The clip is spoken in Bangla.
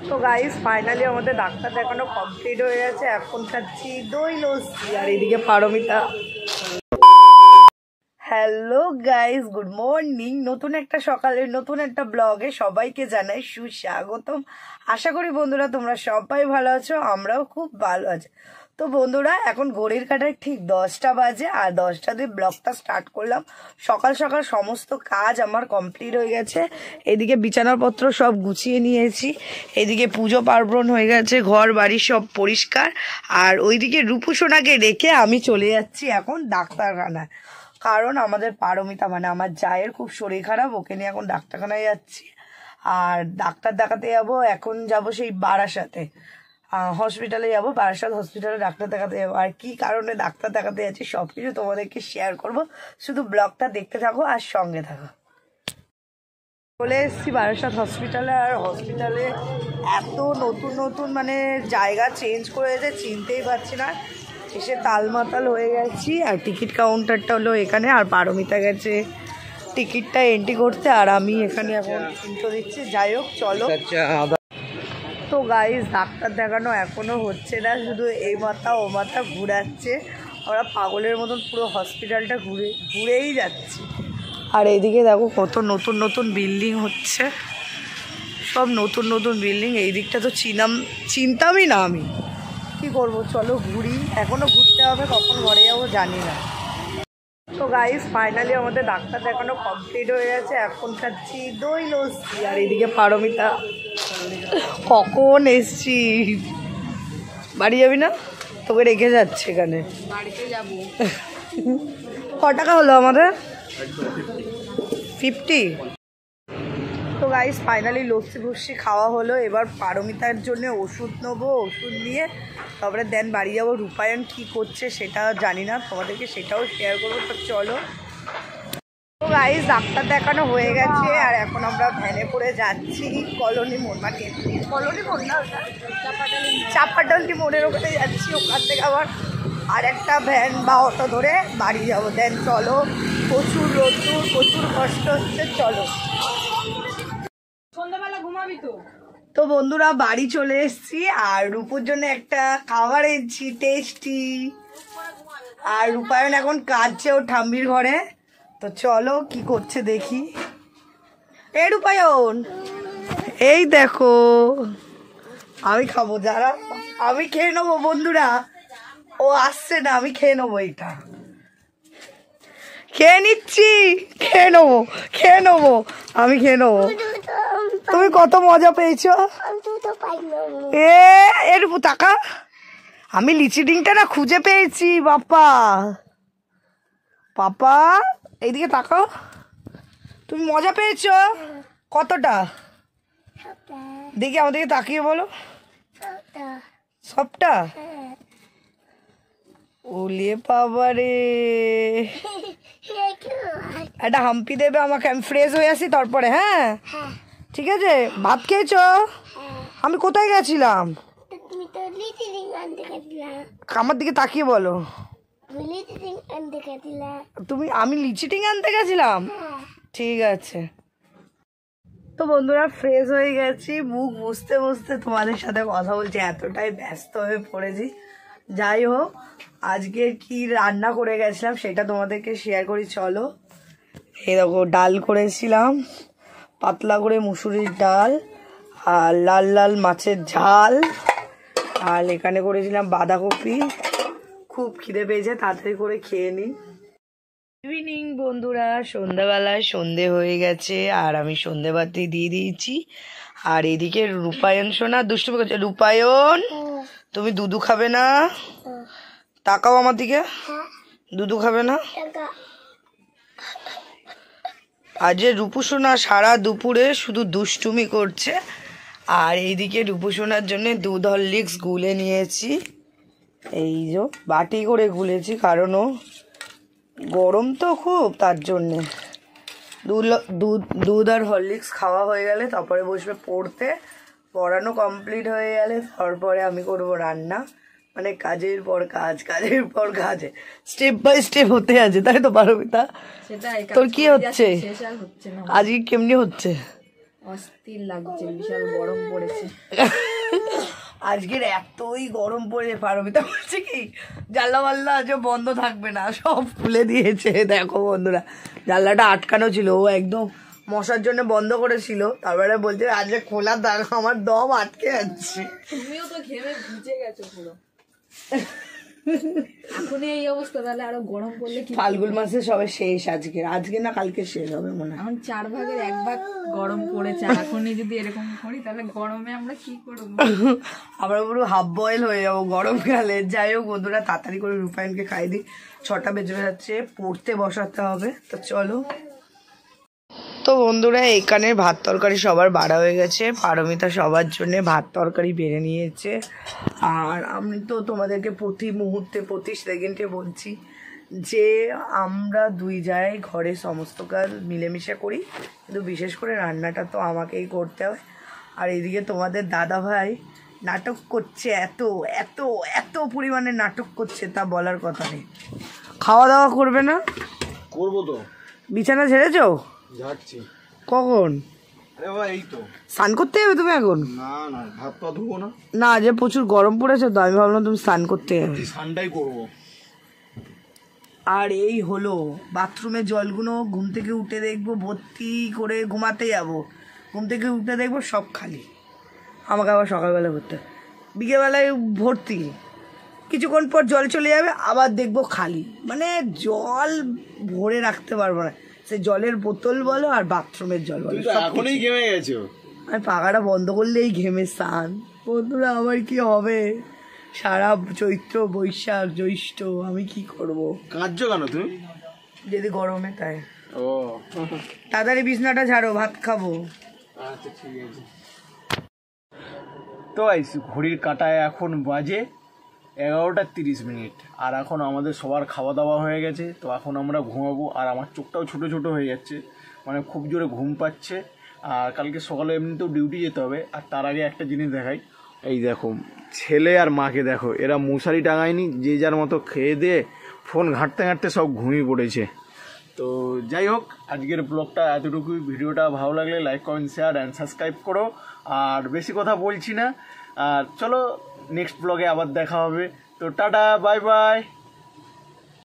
তো গাইস ফাইনালি আমাদের ডাক্তার দেখানো কমপ্লিট হয়ে গেছে। এখন খাচ্ছি দই লস্যি আর এদিকে Paramita. Hello guys, good morning. নতুন একটা সকালে নতুন একটা ব্লগে সবাইকে জানাই সুস্বাগতম। আশা করি বন্ধুরা তোমরা সবাই ভালো আছো, আমরাও খুব ভালো আছি। তো বন্ধুরা এখন ঘড়ির কাঁটায় ঠিক 10টা বাজে আর 10টা দিয়ে ব্লগটা স্টার্ট করলাম। সকাল সকাল সমস্ত কাজ আমার কমপ্লিট হয়ে গেছে। এদিকে বিছানাপত্র সব গুছিয়ে নিয়েছি, এদিকে পুজো পার্বণ হয়ে গেছে, ঘর বাড়ি সব পরিষ্কার। আর ওইদিকে রূপুসোনাকে রেখে আমি চলে যাচ্ছি এখন ডাক্তারখানায়, কারণ আমাদের পারমিতা মানে আমার জায়ের খুব শরীর খারাপ, ওকে নিয়ে এখন ডাক্তারখানায় যাচ্ছি। আর ডাক্তার দেখাতে যাবো, এখন যাব সেই বারাসাতে হসপিটালে যাবো, বারাসাত হসপিটালে ডাক্তার দেখাতে যাবো। আর কি কারণে ডাক্তার দেখাতে যাচ্ছি সব কিছু তোমাদেরকে শেয়ার করব, শুধু ব্লগটা দেখতে থাকো আর সঙ্গে থাকো। চলে এসেছি বারাসাত হসপিটালে। আর হসপিটালে এত নতুন নতুন মানে জায়গা চেঞ্জ করেছে, চিনতেই পারছি না, এসে তালমাতাল হয়ে গেছি। আর টিকিট কাউন্টারটা হলো এখানে, আর পারমিতা গেছে টিকিটটা এন্ট্রি করতে, আর আমি এখানে এখন ইন্ট্রো দিচ্ছি। যাই হোক চলো। তো গাইস ডাক্তার দেখানো এখনো হচ্ছে না, শুধু এই মাথা ও মাথা ঘুরাচ্ছে। আমরা পাগলের মতন পুরো হসপিটালটা ঘুরেই যাচ্ছি। আর এইদিকে দেখো কত নতুন নতুন বিল্ডিং হচ্ছে, সব নতুন নতুন বিল্ডিং। এই দিকটা তো চিনতামই না আমি, কি করব, চলো ঘুরি। এখনো ঘুরতে হবে, কখন ঘরে যাবো জানি না। তো গাইস ফাইনালি আমাদের ডাক্তার দেখানো কমপ্লিট হয়ে গেছে। এখন খাচ্ছি দই লস্যি আর এদিকে পারমিতা। কখন এসছি, বাড়ি যাবি না? তোকে রেখে যাচ্ছে এখানে। বাড়িতে যাবো। ক টাকা হলো আমাদের? 50। তো গাইস ফাইনালি লস্যি ফস্যি খাওয়া হলো। এবার পারমিতার জন্য ওষুধ নেবো, ওষুধ নিয়ে তারপরে দেন বাড়ি যাবো। রূপায়ণ কি করছে সেটা জানি না, তোমাদেরকে সেটাও শেয়ার করবো। তো চলো। তো গাইস ডাক্তার দেখানো হয়ে গেছে আর এখন আমরা ভ্যানে করে যাচ্ছি কলোনি মোড়, মানে কলোনি মোড় না, ওটা চাপাডালি মোড়ের ওখানে যাচ্ছি। ওখান থেকে আবার আর একটা ভ্যান বা অটো ধরে বাড়ি যাবো। দেন চলো, প্রচুর রোদ্দুর, প্রচুর কষ্ট হচ্ছে, চলো। সন্ধ্যাবেলা ঘুমাবি তো? তো বন্ধুরা বাড়ি চলে এসেছি আর রূপুর জন্য একটা খাবার এনেছি টেস্টি। আর রূপায়ণ এখন কাঁদছে ওর ঠাম্মির ঘরে। তো চলো কি করছে দেখি। এই রূপায়ণ, এই দেখো আমি খাবো, যারা আমি খেয়ে নেবো বন্ধুরা, ও আসছে না, আমি খেয়ে নেবো, এইটা খেয়ে নিচ্ছি, খেয়ে নেবো আমি খেয়ে নেবো। তুমি কত মজা পেয়েছো? এ রূপু টাকা, আমি লিচি ডিংটা না খুঁজে পেয়েছি। পাপা এইদিকে তাকাও, তুমি মজা পেয়েছো কতটা? দেখি আমাদেরকে তাকিয়ে বলো। সবটা? ওলে বাবা রে, একটা হাম্পি দেবে আমাকে, আমি ফ্রেশ হয়ে আসি তারপরে। হ্যাঁ ঠিক আছে। ভাত খেয়েছো? আমি কোথায় গেছিলাম? আমার দিকে তাকিয়ে বলো। আমি লিচি টিং আনতে গেছিলাম? ঠিক আছে। তো বন্ধুরা ফ্রেশ হয়ে গেছি, মুখ মুছতে মুছতে তোমাদের সাথে কথা বলছি, এতটাই ব্যস্ত হয়ে পড়েছি। যাই হোক, আজকে কি রান্না করে গেছিলাম সেটা তোমাদেরকে শেয়ার করি, চলো। এই দেখো ডাল করেছিলাম, পাতলা করে মুসুরির ডাল, আর লাল লাল মাছের ঝাল, আর এখানে করেছিলাম বাঁধাকপি। খুব খিদে পেয়েছে, তাড়াতাড়ি করে খেয়ে নিই। ইভিনিং বন্ধুরা, সন্ধ্যাবেলায় সন্ধে হয়ে গেছে আর আমি সন্ধেবাতি দিয়ে দিয়েছি। আর এদিকে রূপায়ণ সোনা দুষ্টু করছে। রূপায়ণ তুমি দুধু খাবে না? তাকাও আমার দিকে, দুধু খাবে না? আজ রূপু সোনা সারা দুপুরে শুধু দুষ্টুমি করছে। আর এইদিকে রূপু সোনার জন্য দুধ হরলিক্স গুলে নিয়েছি, এই যে বাটি করে গুলেছি, কারণ ও গরম তো খুব, তার জন্যে। দুধ আর হরলিক্স খাওয়া হয়ে গেলে তারপরে বসবে পড়তে, পড়ানো কমপ্লিট হয়ে গেলে তারপরে আমি করব রান্না। মানে কাজের পর কাজে স্টেপ বাই স্টেপ হতে আছে, তাই তো পারমিতা? তোর কি হচ্ছে আজকে? কেমনি হচ্ছে? অস্থির লাগছে, বিশাল গরম পড়েছে আজকের এতই গরম পড়ে পারমিতা বলছে কি জানলা মাল্লা আজ বন্ধ থাকবে না, সব খুলে দিয়েছে। দেখো বন্ধুরা, জানলাটা আটকানো ছিল, ও একদম মশার জন্য বন্ধ করেছিল, তারপরে বলছে আজ খোলা দাগ, আমার দম আটকে যাচ্ছে। তুমিও তো ঘেমে ভিজে গেছো পুরো। এখন এই অবস্থা, তাহলে আরো গরম পড়লে কি? ফাল্গুন মাসে সবে শেষ, আজকে না কালকে শেষ হবে মনে হয়। এখন 4 ভাগের 1 ভাগ গরম পড়েছে, এখনই যদি এরকম করি তাহলে গরমে আমরা কি করবো? আমরা পুরো হাফ বয়েল হয়ে যাবো গরমকালে। যাই হোক বন্ধুরা, তাড়াতাড়ি করে রূপায়ণকে খাই দিই, 6টা বেজে যাচ্ছে, পড়তে বসাতে হবে। তো চলো। তো বন্ধুরা, এখানে ভাত তরকারি সবার বাড়া হয়ে গেছে, পারমিতা সবার জন্য ভাত তরকারি বেড়ে নিয়েছে। আর আমি তো তোমাদেরকে প্রতি মুহূর্তে প্রতি সেকেন্ডে বলছি যে আমরা দুই জায়গায় ঘরে সমস্ত কাজ মিলেমিশে করি, কিন্তু বিশেষ করে রান্নাটা তো আমাকেই করতে হয়। আর এদিকে তোমাদের দাদা ভাই নাটক করছে, এত এত এত পরিমাণে নাটক করছে তা বলার কথা নেই। খাওয়া দাওয়া করবে না? করবো তো। বিছানা ছেড়েছো? যাচ্ছি। কখন? আরে বাবা এই তো। স্নান করতে যাবে তুমি এখন? না না, ভাত পা ধুবো না। না, যে প্রচুর গরম পড়েছে তো আমি ভাবলাম তুমি স্নান করতে যাবে। স্নানটাই করবো। আর এই হলো বাথরুমের জলগুলো, ঘুম থেকে উঠে দেখবো ভর্তি করে, ঘুমাতে যাবো, ঘুম থেকে উঠে দেখবো সব খালি। আমাকে আবার সকালবেলা করতে হবে, বিকেলবেলায় ভর্তি, কিছুক্ষণ পর জল চলে যাবে, আবার দেখবো খালি। মানে জল ভরে রাখতে পারবো না, সে জলের বোতল বলো আর বাথরুমের জল বলো, এখনই ঘেমে গেছো। আমি পাখাটা বন্ধ করলেই ঘেমে স্নান। বন্ধুরা, আমার কি হবে? সারা চৈত্র বৈশাখ জ্যৈষ্ঠ আমি কি করব? কাঁদছো কেন তুমি? যদি গরমে তাই। ও তাড়াতাড়ি বিছনাটা ঝাড়ো, ভাত খাবো। আচ্ছা ঠিক আছে। তো ঘড়ির কাঁটায় এখন বাজে 11টা 30 মিনিট, আর এখন আমাদের সবার খাওয়া দাওয়া হয়ে গেছে। তো এখন আমরা ঘুমাবো, আর আমার চোখটাও ছোটো ছোটো হয়ে যাচ্ছে, মানে খুব জোরে ঘুম পাচ্ছে। আর কালকে সকালে এমনিতেও ডিউটি যেতে হবে। আর তার আগে একটা জিনিস দেখাই, এই দেখো ছেলে আর মাকে দেখো, এরা মশারি টাঙায়নি, যে যার মতো খেয়ে দিয়ে ফোন ঘাঁটতে ঘাঁটতে সব ঘুমিয়ে পড়েছে। তো যাই হোক, আজকের ব্লগটা এতটুকুই। ভিডিওটা ভালো লাগলে like comment share and subscribe করো। আর বেশি কথা বলছি না, আর চলো নেক্সট ব্লগে আবার দেখা হবে। তো টাটা, বাই বাই।